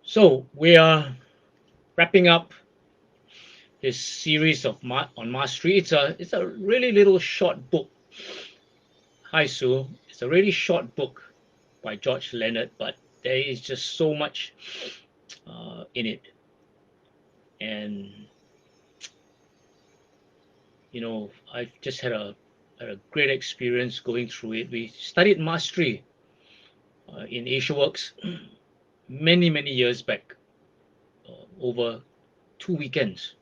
So we are wrapping up this series on mastery. It's a really little short book. Hi Sue. It's a really short book by George Leonard, but there is just so much in it. And I've just had a great experience going through it. We studied mastery in AsiaWorks many years back, over 2 weekends.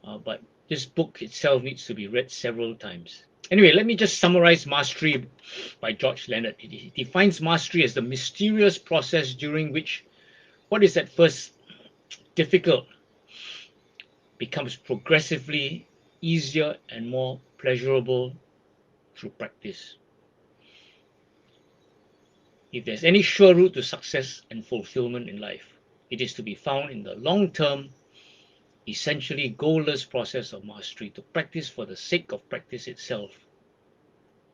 But this book itself needs to be read several times. Anyway, let me just summarize Mastery by George Leonard. He defines mastery as the mysterious process during which what is at first difficult becomes progressively easier and more pleasurable through practice. If there's any sure route to success and fulfillment in life, it is to be found in the long term, essentially goalless process of mastery, to practice for the sake of practice itself,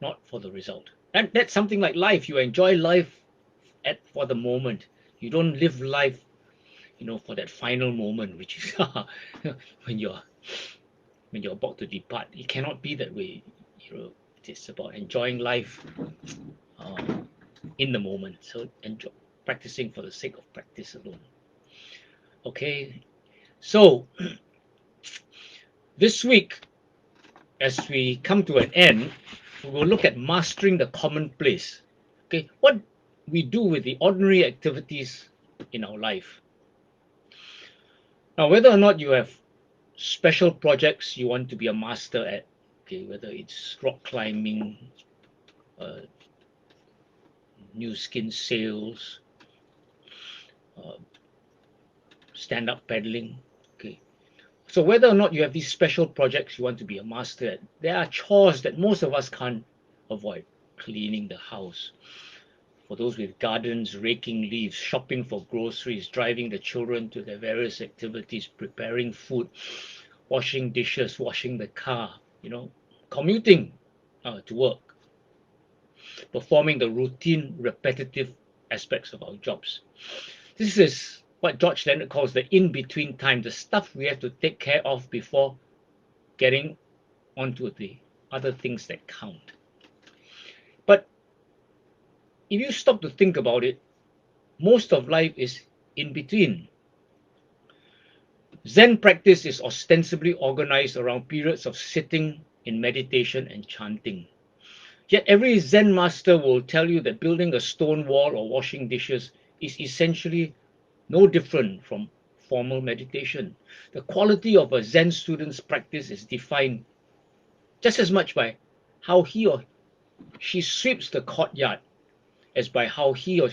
not for the result. And that's something like life. You enjoy life for the moment. You don't live life, for that final moment, which is when you're when you're about to depart. It cannot be that way. It's about enjoying life uh, in the moment. So enjoy practicing for the sake of practice alone. Okay. So this week, as we come to an end, we will look at mastering the commonplace. Okay, what we do with the ordinary activities in our life. Now, whether or not you have special projects you want to be a master at, okay, whether it's rock climbing, uh, new skin sales, uh, stand-up paddling, okay. So whether or not you have these special projects you want to be a master at, there are chores that most of us can't avoid. Cleaning the house, for those with gardens, raking leaves, shopping for groceries, driving the children to their various activities, preparing food, washing dishes, washing the car, commuting to work, performing the routine, repetitive aspects of our jobs. This is what George Leonard calls the in-between time, the stuff we have to take care of before getting onto the other things that count. But if you stop to think about it, most of life is in between. Zen practice is ostensibly organized around periods of sitting in meditation and chanting. Yet every Zen master will tell you that building a stone wall or washing dishes is essentially no different from formal meditation. The quality of a Zen student's practice is defined just as much by how he or she sweeps the courtyard as by how he or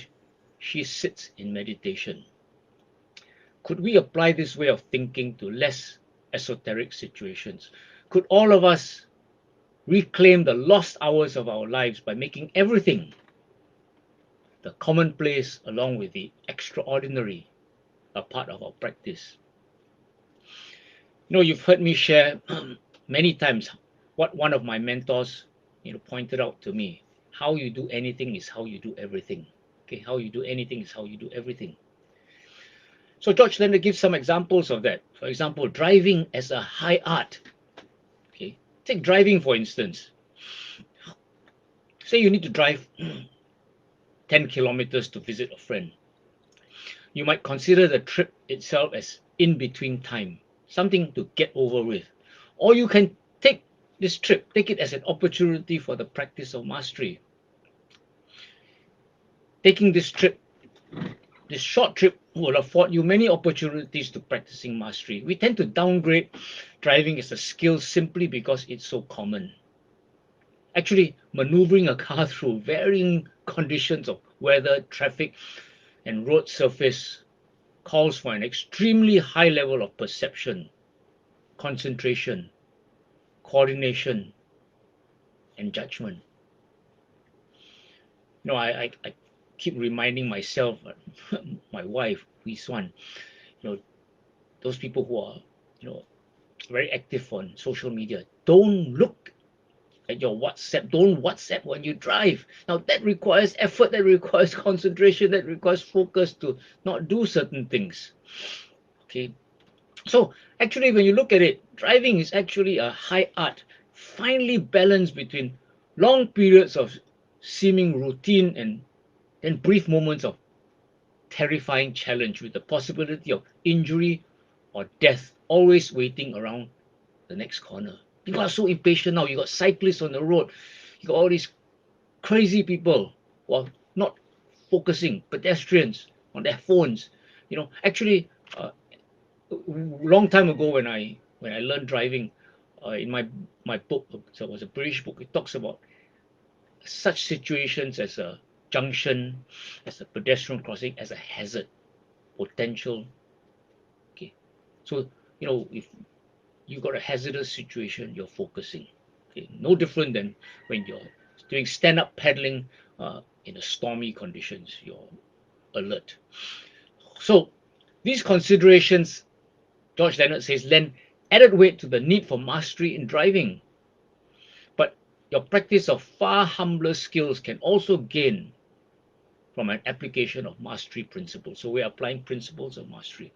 she sits in meditation. Could we apply this way of thinking to less esoteric situations? Could all of us reclaim the lost hours of our lives by making everything, the commonplace along with the extraordinary, a part of our practice? You've heard me share many times what one of my mentors, pointed out to me. How you do anything is how you do everything. Okay, how you do anything is how you do everything. So George Leonard gives some examples of that. For example, driving as a high art. Okay, take driving for instance. Say you need to drive 10 kilometers to visit a friend. You might consider the trip itself as in between time, something to get over with. Or you can take it as an opportunity for the practice of mastery. Taking this short trip will afford you many opportunities to practicing mastery. We tend to downgrade driving as a skill simply because it's so common. Actually, maneuvering a car through varying conditions of weather, traffic, and road surface calls for an extremely high level of perception, concentration, coordination, and judgment. I keep reminding myself, my wife, Wiswan, you know, those people who are, very active on social media, don't look at your WhatsApp. Don't WhatsApp when you drive. Now that requires effort, that requires concentration, that requires focus to not do certain things. Okay. So actually, when you look at it, driving is actually a high art, finely balanced between long periods of seeming routine and then brief moments of terrifying challenge with the possibility of injury or death always waiting around the next corner. People are so impatient now. You got cyclists on the road. You got all these crazy people who are not focusing, pedestrians on their phones. Actually, long time ago when I learned driving, in my book, so it was a British book. It talks about such situations as a junction, as a pedestrian crossing, as a hazard potential. Okay, so if you got a hazardous situation, you're focusing. Okay, no different than when you're doing stand-up paddling in a stormy conditions. You're alert. So these considerations, George Leonard says, lend added weight to the need for mastery in driving. But your practice of far humbler skills can also gain from an application of mastery principles. So we're applying principles of mastery.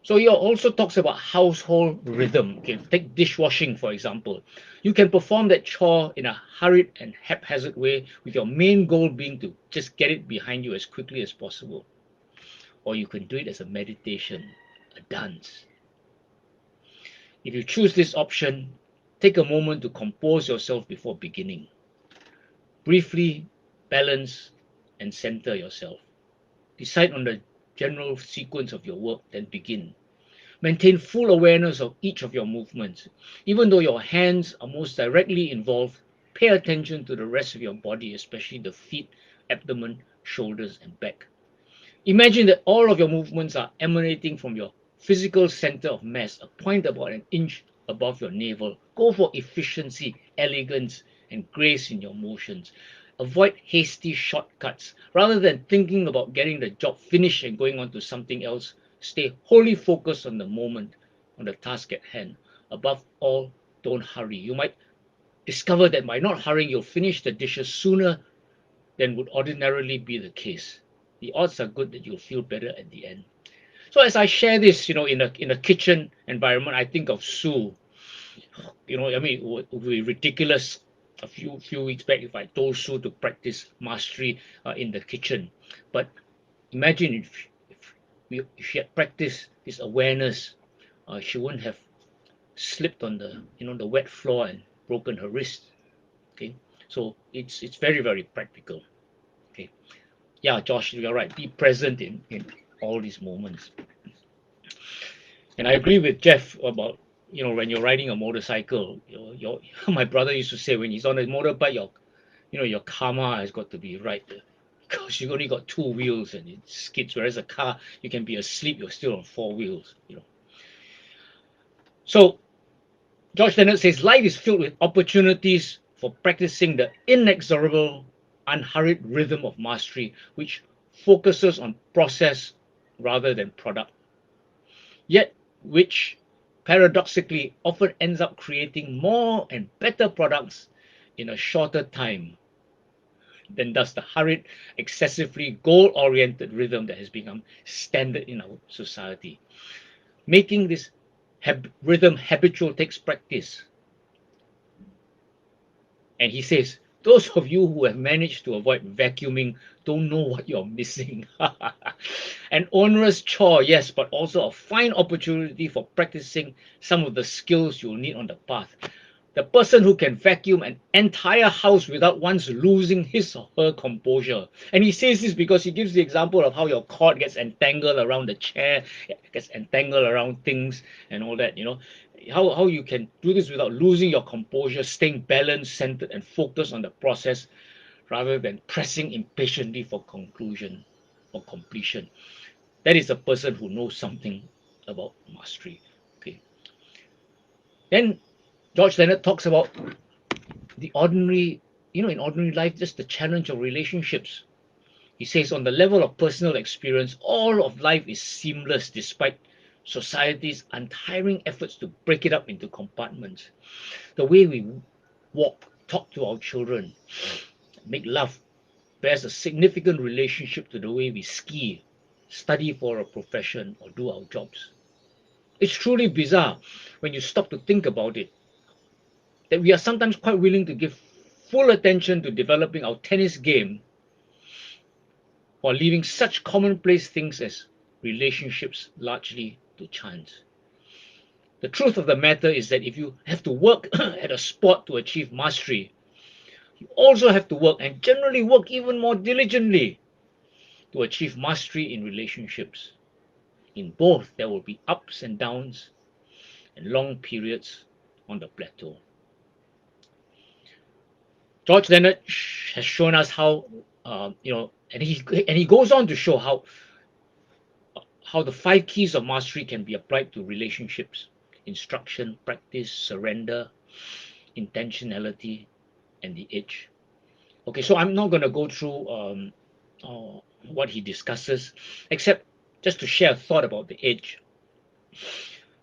So he also talks about household rhythm. Okay, take dishwashing, for example. You can perform that chore in a hurried and haphazard way with your main goal being to just get it behind you as quickly as possible. Or you can do it as a meditation, a dance. If you choose this option, take a moment to compose yourself before beginning. Briefly balance and center yourself. Decide on the general sequence of your work, then begin. Maintain full awareness of each of your movements. Even though your hands are most directly involved, pay attention to the rest of your body, especially the feet, abdomen, shoulders, and back. Imagine that all of your movements are emanating from your physical center of mass, a point about an inch above your navel. Go for efficiency, elegance, and grace in your motions. Avoid hasty shortcuts. Rather than thinking about getting the job finished and going on to something else, stay wholly focused on the moment, on the task at hand. Above all, don't hurry. You might discover that by not hurrying, you'll finish the dishes sooner than would ordinarily be the case. The odds are good that you'll feel better at the end. So as I share this, in a kitchen environment, I think of Sue. I mean, it would be ridiculous a few weeks back if I told Sue to practice mastery in the kitchen. But imagine if she had practiced this awareness, she wouldn't have slipped on the wet floor and broken her wrist. Okay, so it's very, very practical. Okay, yeah, Josh, you're right. Be present in all these moments. And I agree with Jeff about when you're riding a motorcycle. My brother used to say when he's on a motorbike, your karma has got to be right there. Because you only got two wheels and it skids, whereas a car, you can be asleep, you're still on four wheels. So George Leonard says life is filled with opportunities for practicing the inexorable, unhurried rhythm of mastery, which focuses on process rather than product, yet which paradoxically often ends up creating more and better products in a shorter time than does the hurried, excessively goal-oriented rhythm that has become standard in our society. Making this rhythm habitual takes practice. And he says, those of you who have managed to avoid vacuuming don't know what you're missing. An onerous chore, yes, but also a fine opportunity for practicing some of the skills you'll need on the path. The person who can vacuum an entire house without once losing his or her composure. And he says this because he gives the example of how your cord gets entangled around the chair, gets entangled around things and all that, How you can do this without losing your composure, staying balanced, centered, and focused on the process rather than pressing impatiently for conclusion or completion. That is a person who knows something about mastery. Okay. Then George Leonard talks about the ordinary, in ordinary life, just the challenge of relationships. He says, on the level of personal experience, all of life is seamless despite society's untiring efforts to break it up into compartments. The way we walk, talk to our children, make love, bears a significant relationship to the way we ski, study for a profession, or do our jobs. It's truly bizarre when you stop to think about it, that we are sometimes quite willing to give full attention to developing our tennis game while leaving such commonplace things as relationships largely to chance. The truth of the matter is that if you have to work at a sport to achieve mastery, you also have to work, and generally work even more diligently, to achieve mastery in relationships. In both, there will be ups and downs and long periods on the plateau. George Leonard has shown us how, and he goes on to show how the 5 keys of mastery can be applied to relationships: instruction, practice, surrender, intentionality, and the edge. Okay, so I'm not going to go through what he discusses, except just to share a thought about the edge.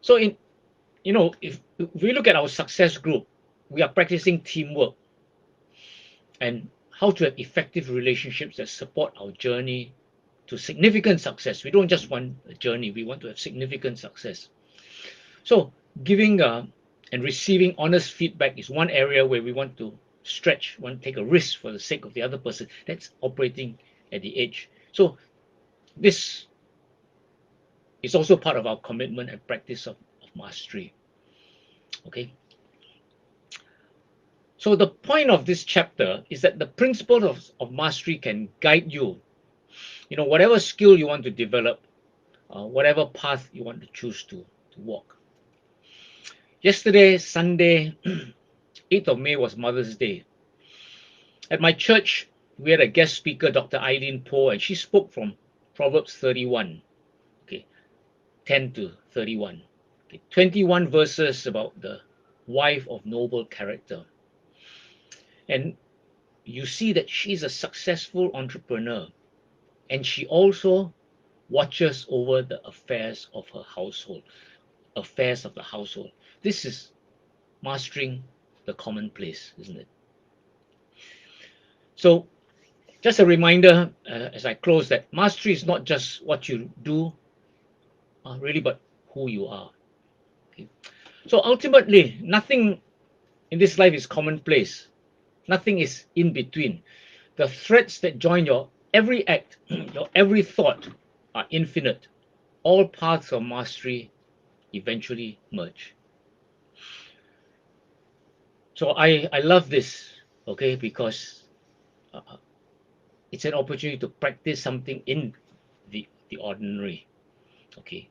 So, if we look at our success group, we are practicing teamwork and how to have effective relationships that support our journey to significant success. We don't just want a journey, we want to have significant success. So, giving and receiving honest feedback is one area where we want to stretch, want to take a risk for the sake of the other person. That's operating at the edge. So, this is also part of our commitment and practice of mastery. Okay. So the point of this chapter is that the principle of mastery can guide you, whatever skill you want to develop, whatever path you want to choose to walk. Yesterday, Sunday, 8th of May, was Mother's Day. At my church, we had a guest speaker, Dr. Eileen Poe, and she spoke from Proverbs 31, okay, 10 to 31. Okay, 21 verses about the wife of noble character. And you see that she's a successful entrepreneur, and she also watches over the affairs of her household, affairs of the household. This is mastering the commonplace, isn't it? So, just a reminder as I close, that mastery is not just what you do, really, but who you are. Okay? So, ultimately, nothing in this life is commonplace. Nothing is in between. The threads that join your every act, your every thought, are infinite. All paths of mastery eventually merge. So I love this, okay, because it's an opportunity to practice something in the ordinary, okay.